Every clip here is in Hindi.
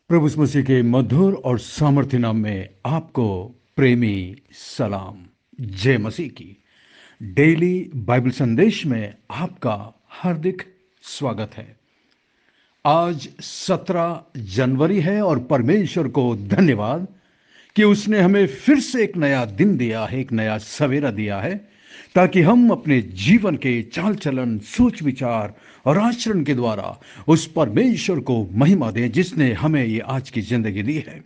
प्रभु यीशु मसीह के मधुर और सामर्थ्य नाम में आपको प्रेमी सलाम। जय मसीह की। डेली बाइबल संदेश में आपका हार्दिक स्वागत है। आज 17 जनवरी है और परमेश्वर को धन्यवाद कि उसने हमें फिर से एक नया दिन दिया है, एक नया सवेरा दिया है, ताकि हम अपने जीवन के चाल चलन, सोच विचार और आचरण के द्वारा उस परमेश्वर को महिमा दें जिसने हमें ये आज की जिंदगी दी है।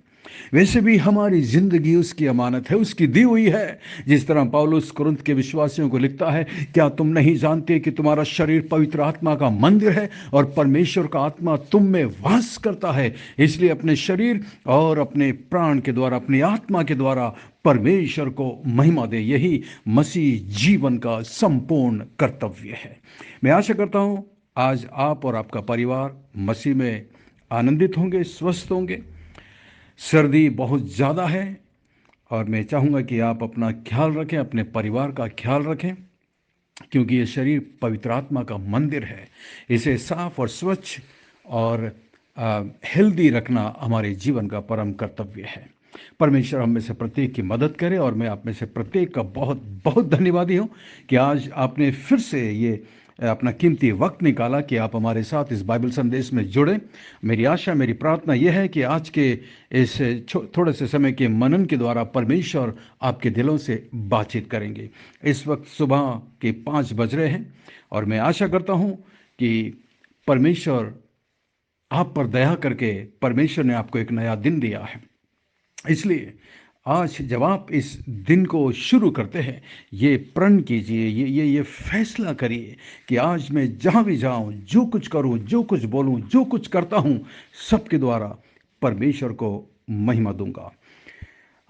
वैसे भी हमारी जिंदगी उसकी अमानत है, उसकी दी हुई है। जिस तरह पौलुस कुरिन्थ के विश्वासियों को लिखता है, क्या तुम नहीं जानते कि तुम्हारा शरीर पवित्र आत्मा का मंदिर है और परमेश्वर का आत्मा तुम में वास करता है। इसलिए अपने शरीर और अपने प्राण के द्वारा, अपनी आत्मा के द्वारा परमेश्वर को महिमा दे। यही मसीह जीवन का संपूर्ण कर्तव्य है। मैं आशा करता हूं आज आप और आपका परिवार मसीह में आनंदित होंगे, स्वस्थ होंगे। सर्दी बहुत ज़्यादा है और मैं चाहूँगा कि आप अपना ख्याल रखें, अपने परिवार का ख्याल रखें, क्योंकि ये शरीर पवित्र आत्मा का मंदिर है। इसे साफ और स्वच्छ और हेल्दी रखना हमारे जीवन का परम कर्तव्य है। परमेश्वर हम में से प्रत्येक की मदद करे और मैं आप में से प्रत्येक का बहुत बहुत धन्यवादी हूँ कि आज आपने फिर से ये अपना कीमती वक्त निकाला कि आप हमारे साथ इस बाइबल संदेश में जुड़े। मेरी आशा, मेरी प्रार्थना यह है कि आज के इस थोड़े से समय के मनन के द्वारा परमेश्वर आपके दिलों से बातचीत करेंगे। इस वक्त सुबह के 5 बज रहे हैं और मैं आशा करता हूँ कि परमेश्वर आप पर दया करके, परमेश्वर ने आपको एक नया दिन दिया है। इसलिए आज जब आप इस दिन को शुरू करते हैं, ये प्रण कीजिए, ये फैसला करिए कि आज मैं जहाँ भी जाऊँ, जो कुछ करूँ, जो कुछ बोलूँ, जो कुछ करता हूँ, सबके द्वारा परमेश्वर को महिमा दूंगा।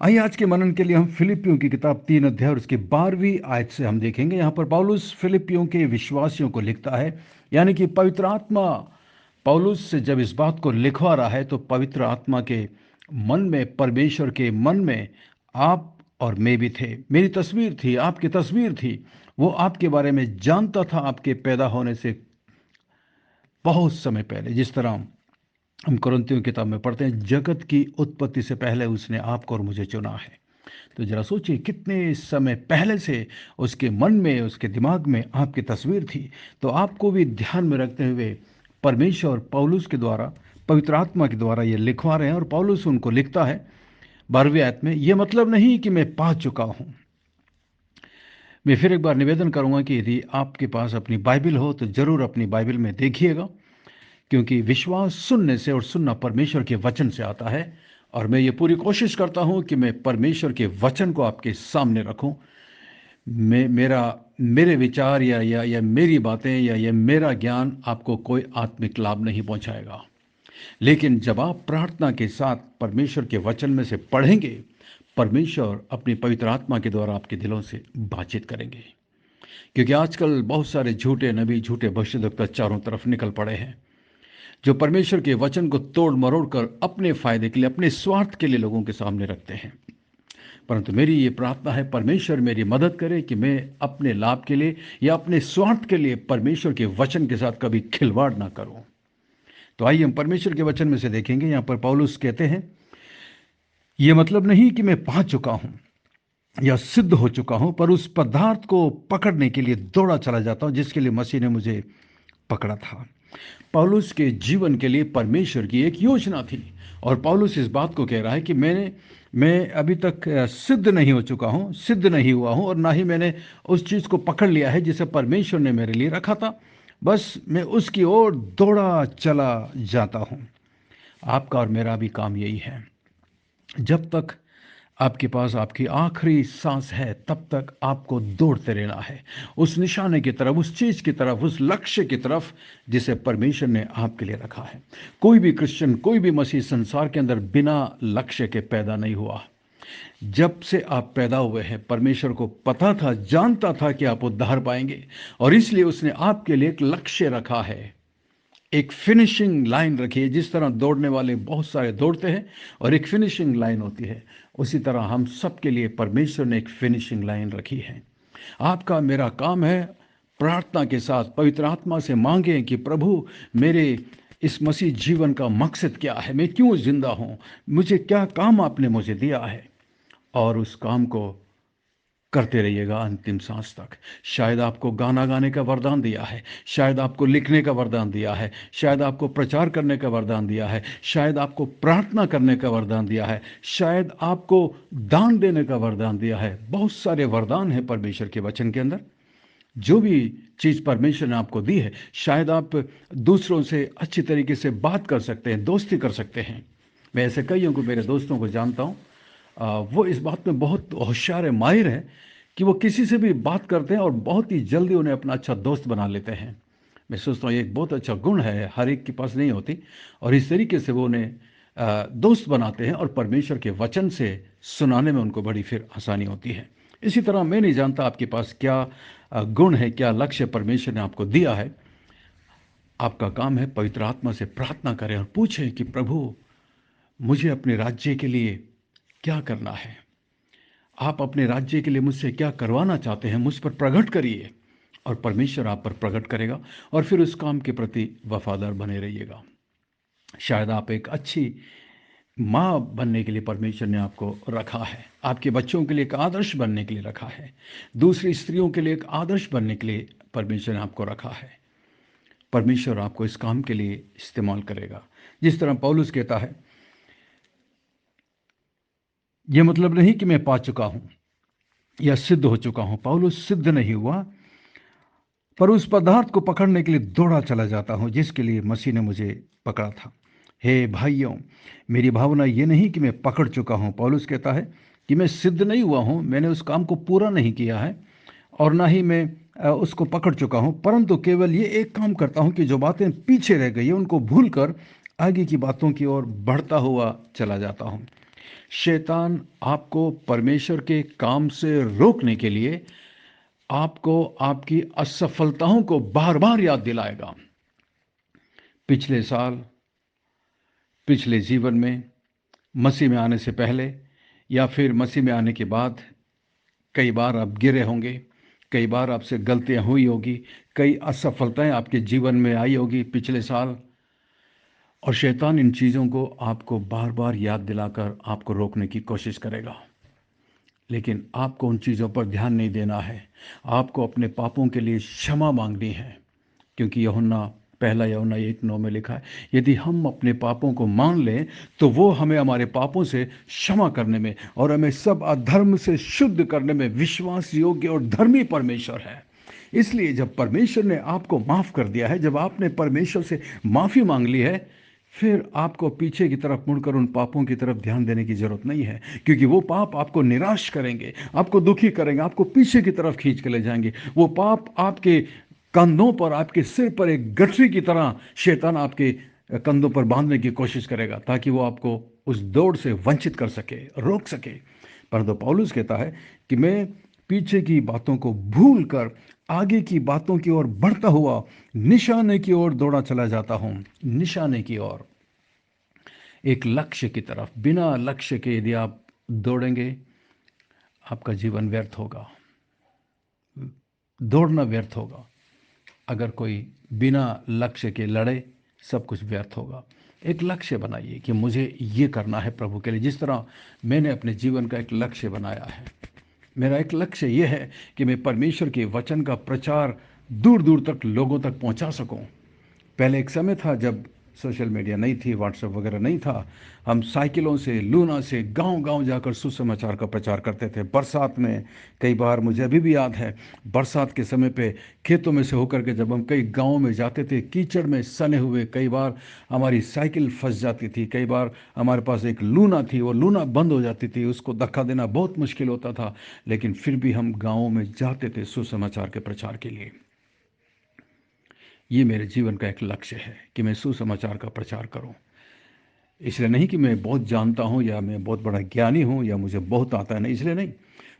आइए आज के मनन के लिए हम फिलिपियों की किताब 3 अध्याय और उसकी 12वीं आयत से हम देखेंगे। यहाँ पर पौलुस फिलिपियों के विश्वासियों को लिखता है, यानी कि पवित्र आत्मा पौलुस से जब इस बात को लिखवा रहा है तो पवित्र आत्मा के मन में, परमेश्वर के मन में आप और मैं भी थे। मेरी तस्वीर थी, आपकी तस्वीर थी। वो आपके बारे में जानता था आपके पैदा होने से बहुत समय पहले। जिस तरह हम कुरिन्थियों की किताब में पढ़ते हैं, जगत की उत्पत्ति से पहले उसने आपको और मुझे चुना है। तो जरा सोचिए, कितने समय पहले से उसके मन में, उसके दिमाग में आपकी तस्वीर थी। तो आपको भी ध्यान में रखते हुए परमेश्वर पौलुस के द्वारा, पवित्र आत्मा के द्वारा ये लिखवा रहे हैं और पौलुस उनको लिखता है 12वीं आयत में, ये मतलब नहीं कि मैं पा चुका हूं। मैं फिर एक बार निवेदन करूंगा कि यदि आपके पास अपनी बाइबल हो तो जरूर अपनी बाइबल में देखिएगा, क्योंकि विश्वास सुनने से और सुनना परमेश्वर के वचन से आता है। और मैं ये पूरी कोशिश करता हूं कि मैं परमेश्वर के वचन को आपके सामने रखूं। मेरे विचार या मेरी बातें या मेरा ज्ञान आपको कोई आत्मिक लाभ नहीं पहुंचाएगा। लेकिन जब आप प्रार्थना के साथ परमेश्वर के वचन में से पढ़ेंगे, परमेश्वर अपनी पवित्र आत्मा के द्वारा आपके दिलों से बातचीत करेंगे। क्योंकि आजकल बहुत सारे झूठे नबी, झूठे भविष्यद्वक्ता चारों तरफ निकल पड़े हैं, जो परमेश्वर के वचन को तोड़ मरोड़ कर अपने फायदे के लिए, अपने स्वार्थ के लिए लोगों के सामने रखते हैं। परंतु मेरी ये प्रार्थना है, परमेश्वर मेरी मदद करे कि मैं अपने लाभ के लिए या अपने स्वार्थ के लिए परमेश्वर के वचन के साथ कभी खिलवाड़ ना करूं। तो आइए हम परमेश्वर के वचन में से देखेंगे। यहां पर पौलुस कहते हैं, यह मतलब नहीं कि मैं पा चुका हूं या सिद्ध हो चुका हूं, पर उस पदार्थ को पकड़ने के लिए दौड़ा चला जाता हूं जिसके लिए मसीह ने मुझे पकड़ा था। पौलुस के जीवन के लिए परमेश्वर की एक योजना थी और पौलुस इस बात को कह रहा है कि मैं अभी तक सिद्ध नहीं हो चुका हूं, सिद्ध नहीं हुआ हूं, और ना ही मैंने उस चीज को पकड़ लिया है जिसे परमेश्वर ने मेरे लिए रखा था। बस मैं उसकी ओर दौड़ा चला जाता हूं। आपका और मेरा भी काम यही है। जब तक आपके पास आपकी आखिरी सांस है, तब तक आपको दौड़ते रहना है उस निशाने की तरफ, उस चीज की तरफ, उस लक्ष्य की तरफ जिसे परमेश्वर ने आपके लिए रखा है। कोई भी क्रिश्चियन, कोई भी मसीह संसार के अंदर बिना लक्ष्य के पैदा नहीं हुआ। जब से आप पैदा हुए हैं, परमेश्वर को पता था, जानता था कि आप उद्धार पाएंगे, और इसलिए उसने आपके लिए एक लक्ष्य रखा है, एक फिनिशिंग लाइन रखी है। जिस तरह दौड़ने वाले बहुत सारे दौड़ते हैं और एक फिनिशिंग लाइन होती है, उसी तरह हम सबके लिए परमेश्वर ने एक फिनिशिंग लाइन रखी है। आपका मेरा काम है प्रार्थना के साथ पवित्र आत्मा से मांगें कि प्रभु मेरे इस मसीह जीवन का मकसद क्या है, मैं क्यों जिंदा हूँ, मुझे क्या काम आपने मुझे दिया है, और उस काम को करते रहिएगा अंतिम सांस तक। शायद आपको गाना गाने का वरदान दिया है, शायद आपको लिखने का वरदान दिया है, शायद आपको प्रचार करने का वरदान दिया है, शायद आपको प्रार्थना करने का वरदान दिया है, शायद आपको दान देने का वरदान दिया है। बहुत सारे वरदान हैं परमेश्वर के वचन के अंदर। जो भी चीज़ परमेश्वर ने आपको दी है, शायद आप दूसरों से अच्छी तरीके से बात कर सकते हैं, दोस्ती कर सकते हैं। मैं ऐसे कईयों को, मेरे दोस्तों को जानता हूँ, वो इस बात में बहुत होशियार है, माहिर है कि वो किसी से भी बात करते हैं और बहुत ही जल्दी उन्हें अपना अच्छा दोस्त बना लेते हैं। मैं सोचता हूँ ये एक बहुत अच्छा गुण है, हर एक के पास नहीं होती, और इस तरीके से वो उन्हें दोस्त बनाते हैं और परमेश्वर के वचन से सुनाने में उनको बड़ी फिर आसानी होती है। इसी तरह मैं नहीं जानता आपके पास क्या गुण है, क्या लक्ष्य परमेश्वर ने आपको दिया है। आपका काम है पवित्र आत्मा से प्रार्थना करें और पूछें कि प्रभु, मुझे अपने राज्य के लिए क्या करना है, आप अपने राज्य के लिए मुझसे क्या करवाना चाहते हैं, मुझ पर प्रकट करिए, और परमेश्वर आप पर प्रकट करेगा, और फिर उस काम के प्रति वफादार बने रहिएगा। शायद आप एक अच्छी माँ बनने के लिए परमेश्वर ने आपको रखा है, आपके बच्चों के लिए एक आदर्श बनने के लिए रखा है, दूसरी स्त्रियों के लिए एक आदर्श बनने के लिए परमेश्वर ने आपको रखा है। परमेश्वर आपको इस काम के लिए इस्तेमाल करेगा। जिस तरह पौलुस कहता है, यह मतलब नहीं कि मैं पा चुका हूं या सिद्ध हो चुका हूं। पौलुस सिद्ध नहीं हुआ, पर उस पदार्थ को पकड़ने के लिए दौड़ा चला जाता हूं जिसके लिए मसीह ने मुझे पकड़ा था। हे भाइयों, मेरी भावना ये नहीं कि मैं पकड़ चुका हूं। पौलुस कहता है कि मैं सिद्ध नहीं हुआ हूं, मैंने उस काम को पूरा नहीं किया है, और ना ही मैं उसको पकड़ चुका हूं, परंतु केवल ये एक काम करता हूं कि जो बातें पीछे रह गई हैं उनको भूलकर आगे की बातों की ओर बढ़ता हुआ चला जाता हूं। शैतान आपको परमेश्वर के काम से रोकने के लिए आपको आपकी असफलताओं को बार बार याद दिलाएगा। पिछले साल, पिछले जीवन में, मसीह में आने से पहले या फिर मसीह में आने के बाद कई बार आप गिरे होंगे, कई बार आपसे गलतियां हुई होगी, कई असफलताएं आपके जीवन में आई होगी पिछले साल, और शैतान इन चीज़ों को आपको बार बार याद दिलाकर आपको रोकने की कोशिश करेगा। लेकिन आपको उन चीज़ों पर ध्यान नहीं देना है, आपको अपने पापों के लिए क्षमा मांगनी है, क्योंकि यूहन्ना, पहला यूहन्ना 1:9 में लिखा है, यदि हम अपने पापों को मान लें तो वो हमें हमारे पापों से क्षमा करने में और हमें सब अधर्म से शुद्ध करने में विश्वास योग्य और धर्मी परमेश्वर है। इसलिए जब परमेश्वर ने आपको माफ़ कर दिया है, जब आपने परमेश्वर से माफ़ी मांग ली है, फिर आपको पीछे की तरफ मुड़कर उन पापों की तरफ ध्यान देने की जरूरत नहीं है, क्योंकि वो पाप आपको निराश करेंगे, आपको दुखी करेंगे, आपको पीछे की तरफ खींच के ले जाएंगे। वो पाप आपके कंधों पर, आपके सिर पर एक गठरी की तरह शैतान आपके कंधों पर बांधने की कोशिश करेगा, ताकि वो आपको उस दौड़ से वंचित कर सके, रोक सके। परंतु पौलुस कहता है कि मैं पीछे की बातों को भूल कर आगे की बातों की ओर बढ़ता हुआ निशाने की ओर दौड़ा चला जाता हूं। निशाने की ओर, एक लक्ष्य की तरफ। बिना लक्ष्य के यदि आप दौड़ेंगे, आपका जीवन व्यर्थ होगा, दौड़ना व्यर्थ होगा। अगर कोई बिना लक्ष्य के लड़े, सब कुछ व्यर्थ होगा। एक लक्ष्य बनाइए कि मुझे ये करना है प्रभु के लिए। जिस तरह मैंने अपने जीवन का एक लक्ष्य बनाया है, मेरा एक लक्ष्य ये है कि मैं परमेश्वर के वचन का प्रचार दूर दूर तक लोगों तक पहुंचा सकूं। पहले एक समय था जब सोशल मीडिया नहीं थी, व्हाट्सएप वगैरह नहीं था, हम साइकिलों से, लूना से गांव गांव जाकर सुसमाचार का प्रचार करते थे। बरसात में, कई बार मुझे अभी भी याद है, बरसात के समय पे खेतों में से होकर के जब हम कई गाँव में जाते थे, कीचड़ में सने हुए, कई बार हमारी साइकिल फंस जाती थी, कई बार हमारे पास एक लूना थी, वो लूना बंद हो जाती थी, उसको धक्का देना बहुत मुश्किल होता था, लेकिन फिर भी हम गाँवों में जाते थे सुसमाचार के प्रचार के लिए। ये मेरे जीवन का एक लक्ष्य है कि मैं सुसमाचार का प्रचार करूं। इसलिए नहीं कि मैं बहुत जानता हूं या मैं बहुत बड़ा ज्ञानी हूं या मुझे बहुत आता है, नहीं, इसलिए नहीं,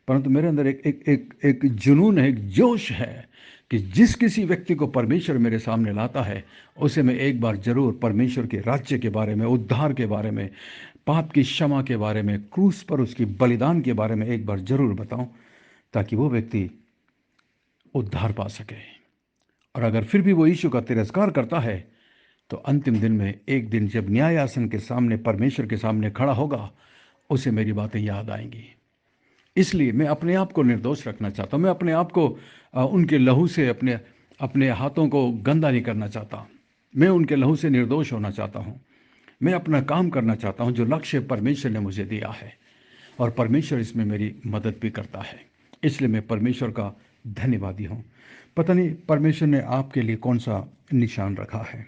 परंतु मेरे अंदर एक जुनून है, एक जोश है कि जिस किसी व्यक्ति को परमेश्वर मेरे सामने लाता है, उसे मैं एक बार जरूर परमेश्वर के राज्य के बारे में, उद्धार के बारे में, पाप की क्षमा के बारे में, क्रूस पर उसकी बलिदान के बारे में एक बार जरूर बताऊं, ताकि वो व्यक्ति उद्धार पा सके। और अगर फिर भी वो यीशु का तिरस्कार करता है, तो अंतिम दिन में एक दिन जब न्याय आसन के सामने परमेश्वर के सामने खड़ा होगा, उसे मेरी बातें याद आएंगी। इसलिए मैं अपने आप को निर्दोष रखना चाहता हूँ। मैं अपने आप को उनके लहू से अपने अपने हाथों को गंदा नहीं करना चाहता। मैं उनके लहू से निर्दोष होना चाहता हूँ। मैं अपना काम करना चाहता हूँ जो लक्ष्य परमेश्वर ने मुझे दिया है, और परमेश्वर इसमें मेरी मदद भी करता है। इसलिए मैं परमेश्वर का धन्यवादी हूँ। पता नहीं परमेश्वर ने आपके लिए कौन सा निशान रखा है,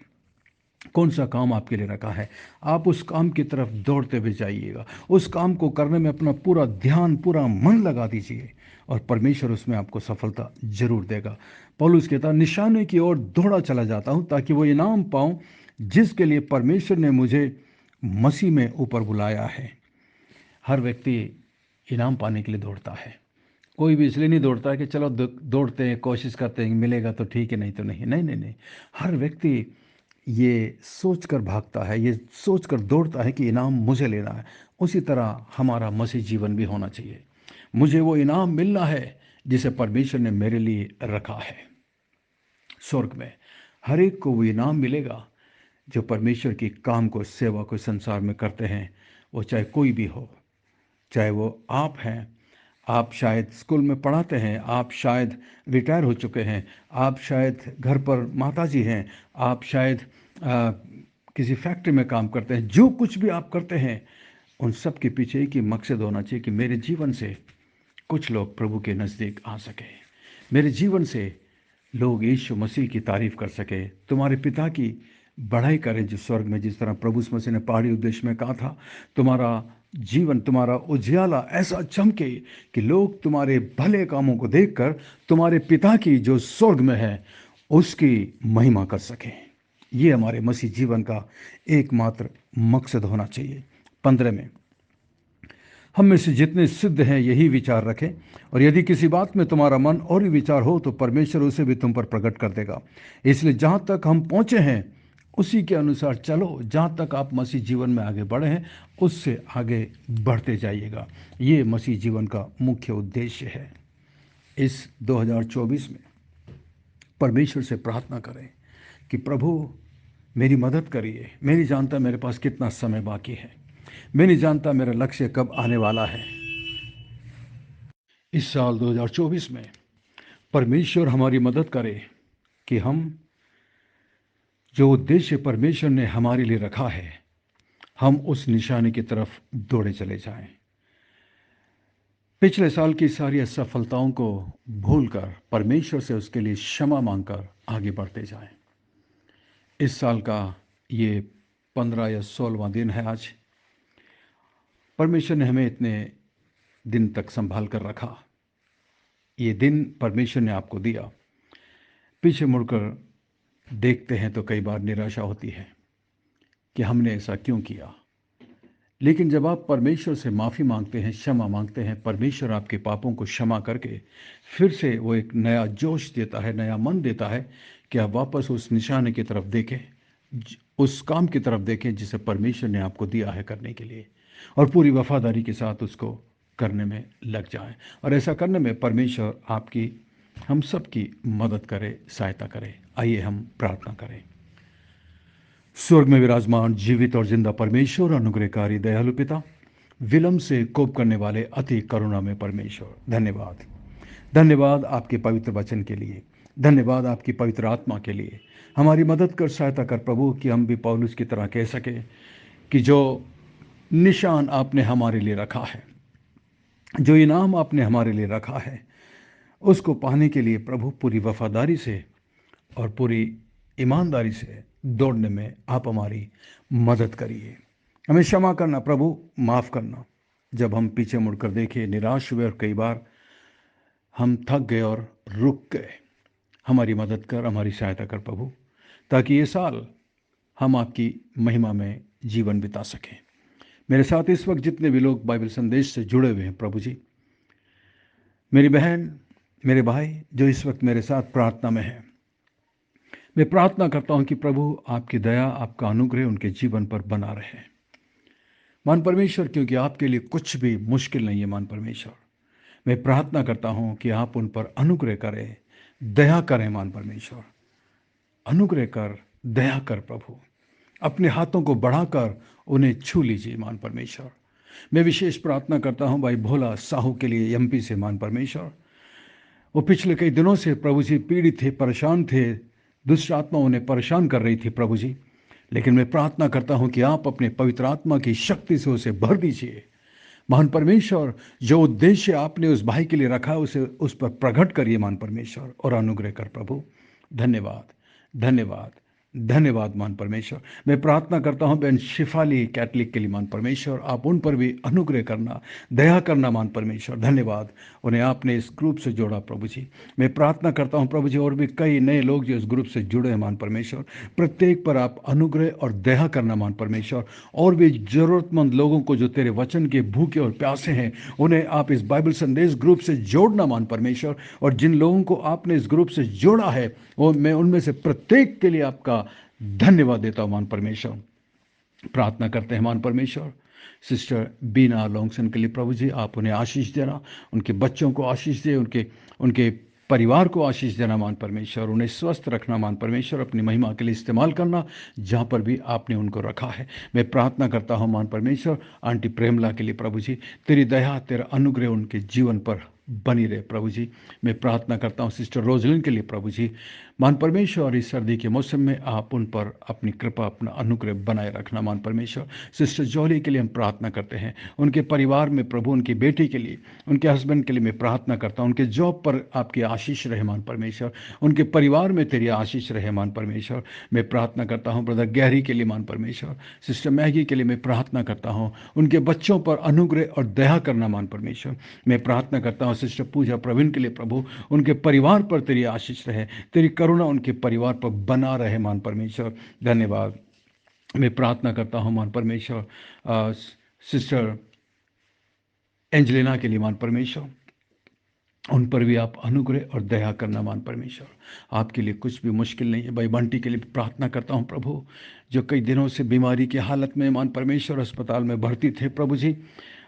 कौन सा काम आपके लिए रखा है। आप उस काम की तरफ दौड़ते हुए जाइएगा। उस काम को करने में अपना पूरा ध्यान, पूरा मन लगा दीजिए, और परमेश्वर उसमें आपको सफलता जरूर देगा। पौलुस कहता, निशाने की ओर दौड़ा चला जाता हूँ ताकि वो इनाम पाऊँ जिसके लिए परमेश्वर ने मुझे मसीह में ऊपर बुलाया है। हर व्यक्ति इनाम पाने के लिए दौड़ता है। कोई भी इसलिए नहीं दौड़ता है कि चलो दौड़ते हैं, कोशिश करते हैं, मिलेगा तो ठीक है, नहीं तो नहीं। नहीं नहीं नहीं, हर व्यक्ति ये सोचकर भागता है, ये सोचकर दौड़ता है कि इनाम मुझे लेना है। उसी तरह हमारा मसीह जीवन भी होना चाहिए। मुझे वो इनाम मिलना है जिसे परमेश्वर ने मेरे लिए रखा है। स्वर्ग में हर एक को वो इनाम मिलेगा जो परमेश्वर की काम को, सेवा को संसार में करते हैं। वो चाहे कोई भी हो, चाहे वो आप हैं, आप शायद स्कूल में पढ़ाते हैं, आप शायद रिटायर हो चुके हैं, आप शायद घर पर माताजी हैं, आप शायद किसी फैक्ट्री में काम करते हैं। जो कुछ भी आप करते हैं, उन सब के पीछे एक ही मकसद होना चाहिए कि मेरे जीवन से कुछ लोग प्रभु के नज़दीक आ सके, मेरे जीवन से लोग यीशु मसीह की तारीफ कर सके, तुम्हारे पिता की बढ़ाई करें जो स्वर्ग में। जिस तरह प्रभु यीशु मसीह ने पहाड़ी उपदेश में कहा था, तुम्हारा जीवन, तुम्हारा उजियाला ऐसा चमके कि लोग तुम्हारे भले कामों को देखकर तुम्हारे पिता की जो स्वर्ग में है उसकी महिमा कर सकें। ये हमारे मसीह जीवन का एकमात्र मकसद होना चाहिए। 15 में, हम में से जितने सिद्ध हैं यही विचार रखें, और यदि किसी बात में तुम्हारा मन और भी विचार हो तो परमेश्वर उसे भी तुम पर प्रकट कर देगा। इसलिए जहाँ तक हम पहुँचे हैं उसी के अनुसार चलो। जहाँ तक आप मसीह जीवन में आगे बढ़े हैं उससे आगे बढ़ते जाइएगा। ये मसीह जीवन का मुख्य उद्देश्य है। इस 2024 में परमेश्वर से प्रार्थना करें कि प्रभु मेरी मदद करिए। मैं नहीं जानता मेरे पास कितना समय बाकी है, मैं नहीं जानता मेरा लक्ष्य कब आने वाला है। इस साल 2024 में परमेश्वर हमारी मदद करे कि हम जो उद्देश्य परमेश्वर ने हमारे लिए रखा है, हम उस निशाने की तरफ दौड़े चले जाएं। पिछले साल की सारी असफलताओं को भूलकर परमेश्वर से उसके लिए क्षमा मांगकर आगे बढ़ते जाएं। इस साल का ये 15 या 16वां दिन है आज। परमेश्वर ने हमें इतने दिन तक संभाल कर रखा। ये दिन परमेश्वर ने आपको दिया। पीछे मुड़कर देखते हैं तो कई बार निराशा होती है कि हमने ऐसा क्यों किया। लेकिन जब आप परमेश्वर से माफ़ी मांगते हैं, क्षमा मांगते हैं, परमेश्वर आपके पापों को क्षमा करके फिर से वो एक नया जोश देता है, नया मन देता है कि आप वापस उस निशाने की तरफ देखें, उस काम की तरफ देखें जिसे परमेश्वर ने आपको दिया है करने के लिए, और पूरी वफादारी के साथ उसको करने में लग जाएं। और ऐसा करने में परमेश्वर आपकी, हम सब की मदद करे, सहायता करे। आइए हम प्रार्थना करें। स्वर्ग में विराजमान जीवित और जिंदा परमेश्वर, अनुग्रहकारी दयालु पिता, विलंब से कोप करने वाले अति करुणा में परमेश्वर, धन्यवाद। धन्यवाद आपके पवित्र वचन के लिए, धन्यवाद आपकी पवित्र आत्मा के लिए। हमारी मदद कर, सहायता कर प्रभु कि हम भी पौलुस की तरह कह सके कि जो निशान आपने हमारे लिए रखा है, जो इनाम आपने हमारे लिए रखा है, उसको पाने के लिए प्रभु पूरी वफादारी से और पूरी ईमानदारी से दौड़ने में आप हमारी मदद करिए। हमें क्षमा करना प्रभु, माफ़ करना जब हम पीछे मुड़कर देखे, निराश हुए और कई बार हम थक गए और रुक गए। हमारी मदद कर, हमारी सहायता कर प्रभु, ताकि ये साल हम आपकी महिमा में जीवन बिता सकें। मेरे साथ इस वक्त जितने भी लोग बाइबल संदेश से जुड़े हुए हैं प्रभु जी, मेरी बहन, मेरे भाई जो इस वक्त मेरे साथ प्रार्थना में हैं, मैं प्रार्थना करता हूं कि प्रभु आपकी दया, आपका अनुग्रह उनके जीवन पर बना रहे। मान परमेश्वर, क्योंकि आपके लिए कुछ भी मुश्किल नहीं है। मान परमेश्वर, मैं प्रार्थना करता हूं कि आप उन पर अनुग्रह करें, दया करें। मान परमेश्वर, अनुग्रह कर, दया कर प्रभु। अपने हाथों को बढ़ाकर उन्हें छू लीजिए मान परमेश्वर। मैं विशेष प्रार्थना करता हूं भाई भोला साहू के लिए, एमपी से मान परमेश्वर। वो पिछले कई दिनों से प्रभु जी पीड़ित थे, परेशान थे, दुष्ट आत्मा उन्हें परेशान कर रही थी प्रभु जी। लेकिन मैं प्रार्थना करता हूं कि आप अपने पवित्र आत्मा की शक्ति से उसे भर दीजिए। महान परमेश्वर, जो उद्देश्य आपने उस भाई के लिए रखा उसे उस पर प्रकट करिए मान परमेश्वर, और अनुग्रह कर प्रभु। धन्यवाद, धन्यवाद, धन्यवाद मान परमेश्वर। मैं प्रार्थना करता हूं बहन शिफाली कैथलिक के लिए मान परमेश्वर, आप उन पर भी अनुग्रह करना, दया करना मान परमेश्वर। धन्यवाद, उन्हें आपने इस ग्रुप से जोड़ा प्रभु जी। मैं प्रार्थना करता हूं प्रभु जी और भी कई नए लोग जो इस ग्रुप से जुड़े हैं मान परमेश्वर, प्रत्येक पर आप अनुग्रह और दया करना मान परमेश्वर। और भी जरूरतमंद लोगों को जो तेरे वचन के भूखे और प्यासे हैं, उन्हें आप इस बाइबल संदेश ग्रुप से जोड़ना मान परमेश्वर। और जिन लोगों को आपने इस ग्रुप से जोड़ा है, वो मैं उनमें से प्रत्येक के लिए आपका धन्यवाद देता हूं मान परमेश्वर। प्रार्थना करते हैं मान परमेश्वर सिस्टर बीना लॉन्गसन के लिए प्रभु जी, आप उन्हें आशीष देना, उनके बच्चों को आशीष दे, उनके उनके परिवार को आशीष देना मान परमेश्वर, उन्हें स्वस्थ रखना मान परमेश्वर, अपनी महिमा के लिए इस्तेमाल करना जहाँ पर भी आपने उनको रखा है। मैं प्रार्थना करता हूँ मान परमेश्वर आंटी प्रेमला के लिए प्रभु जी, तेरी दया तेरा अनुग्रह उनके जीवन पर बनी रहे प्रभु जी। मैं प्रार्थना करता हूँ सिस्टर रोजलिन के लिए प्रभु जी, मान परमेश्वर इस सर्दी के मौसम में आप उन पर अपनी कृपा अपना अनुग्रह बनाए रखना मान परमेश्वर। सिस्टर जॉली के लिए हम प्रार्थना करते हैं, उनके परिवार में प्रभु, उनकी बेटी के लिए, उनके हस्बैंड के लिए मैं प्रार्थना करता हूँ, उनके जॉब पर आपकी आशीष रहे मान परमेश्वर, उनके परिवार में तेरी आशीष रहे मान परमेश्वर। मैं प्रार्थना करता हूँ ब्रदर गैरी के लिए मान परमेश्वर, सिस्टर मैगी के लिए मैं प्रार्थना करता हूँ, उनके बच्चों पर अनुग्रह और दया करना मान परमेश्वर। मैं प्रार्थना करता हूँ सिस्टर पूजा प्रवीण के लिए प्रभु, उनके परिवार पर तेरी आशीष रहे, तेरी करुणा उनके परिवार पर बना रहे मान परमेश्वर। धन्यवाद। मैं प्रार्थना करता हूँ मान परमेश्वर सिस्टर एंजेलिना के लिए मान परमेश्वर, उन पर भी आप अनुग्रह और दया करना मान परमेश्वर। आपके लिए कुछ भी मुश्किल नहीं है। भाई बंटी के लिए प्रार्थना करता हूँ प्रभु, जो कई दिनों से बीमारी की हालत में मान परमेश्वर अस्पताल में भर्ती थे प्रभु जी,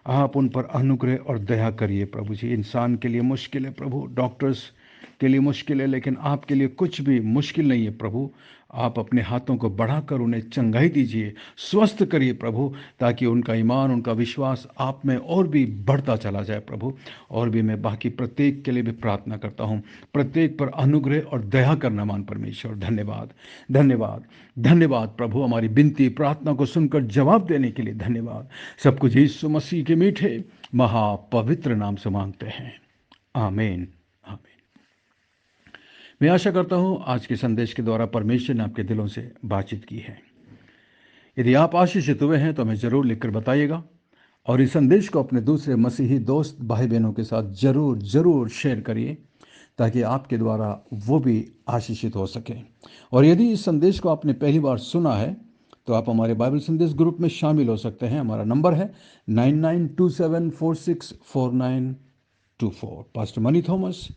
आप उन पर अनुग्रह और दया करिए प्रभु जी। इंसान के लिए मुश्किल है प्रभु, डॉक्टर्स के लिए मुश्किल है, लेकिन आपके लिए कुछ भी मुश्किल नहीं है प्रभु। आप अपने हाथों को बढ़ाकर उन्हें चंगाई दीजिए, स्वस्थ करिए प्रभु, ताकि उनका ईमान, उनका विश्वास आप में और भी बढ़ता चला जाए प्रभु। और भी मैं बाकी प्रत्येक के लिए भी प्रार्थना करता हूँ, प्रत्येक पर अनुग्रह और दया करना मान परमेश्वर। धन्यवाद, धन्यवाद, धन्यवाद प्रभु, हमारी विनती प्रार्थना को सुनकर जवाब देने के लिए धन्यवाद। सब कुछ यीशु मसीह के मीठे महापवित्र नाम से मांगते हैं, आमीन, आमीन। मैं आशा करता हूं आज के संदेश के द्वारा परमेश्वर ने आपके दिलों से बातचीत की है। यदि आप आशीषित हुए हैं तो हमें जरूर लिखकर बताइएगा, और इस संदेश को अपने दूसरे मसीही दोस्त भाई बहनों के साथ जरूर जरूर शेयर करिए, ताकि आपके द्वारा वो भी आशीषित हो सके। और यदि इस संदेश को आपने पहली बार सुना है तो आप हमारे बाइबल संदेश ग्रुप में शामिल हो सकते हैं। हमारा नंबर है 9927464924। Pastor Mani Thomas,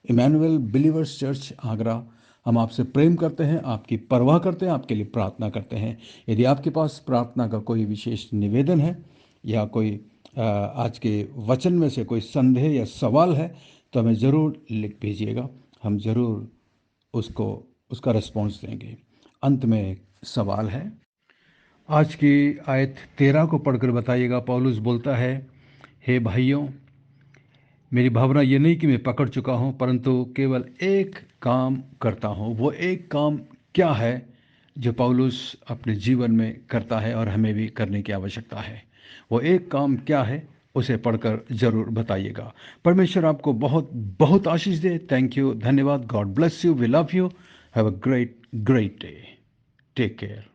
Emmanuel Believers Church Agra. हम आपसे प्रेम करते हैं, आपकी परवाह करते हैं, आपके लिए प्रार्थना करते हैं। यदि आपके पास प्रार्थना का कोई विशेष निवेदन है, या कोई आज के वचन में से कोई संदेह या सवाल है, तो हमें ज़रूर लिख भेजिएगा, हम ज़रूर उसका रिस्पॉन्स देंगे। अंत में एक सवाल है, आज की आयत 13 को पढ़कर बताइएगा। पौलुस बोलता है, हे भाइयों, मेरी भावना ये नहीं कि मैं पकड़ चुका हूँ, परंतु केवल एक काम करता हूँ। वो एक काम क्या है जो पौलुस अपने जीवन में करता है और हमें भी करने की आवश्यकता है? वो एक काम क्या है, उसे पढ़कर जरूर बताइएगा। परमेश्वर आपको बहुत बहुत आशीष दे। थैंक यू, धन्यवाद। God bless you, we love you, have a great great day, take care.